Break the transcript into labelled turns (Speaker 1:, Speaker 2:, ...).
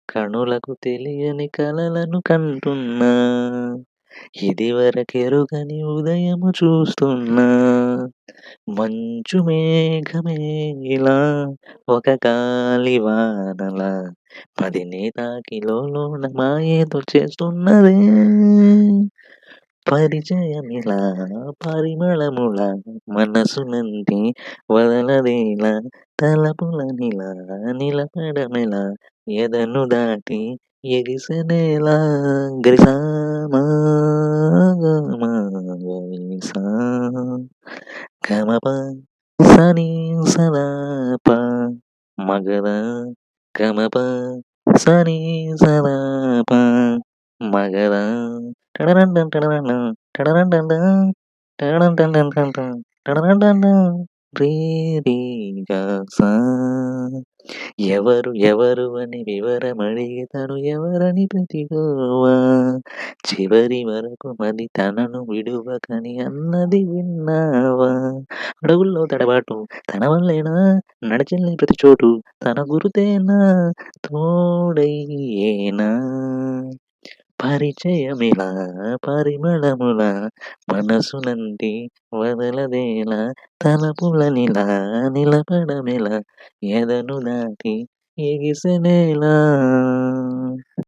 Speaker 1: కనులకు తెలియని కలలను కంటున్నా ఇదివరకెరుగని ఉదయము చూస్తున్నా మంచు మేఘమే ఇలా ఒక గాలివానలా పదిని తాకి లోలోన మాయేదో చేస్తున్నదే పరిచయమిలా పరిమళములా మనసునంది వదలదేలా తలపులనిలా నిలపడమెలా ఎదను దాటి ఎగిసెనేలా గరిసామా గమగనిసా గమప సని సదాప మగధ గమప సని సదాప మగధ టడరండం టడరండం టడరండండం టడరండండంటం టడరండండం రీ రీ గా సా ఎవరు ఎవరు అని వివరమడిగి తను ఎవరని ప్రతిగోవా చివరి వరకు మది తనను విడువకని అన్నది విన్నావా అడుగుల్లో తడబాటు తన వల్లేనా నడిచెళ్ళే ప్రతి చోటు తన గురుతేనా తోడయ్యేనా పరిచయమిలా పరిమళముల మనసునంది వదలదేలా తలపులనిలా నిలపడమెలా ఎదను దాటి ఎగిసెనేలా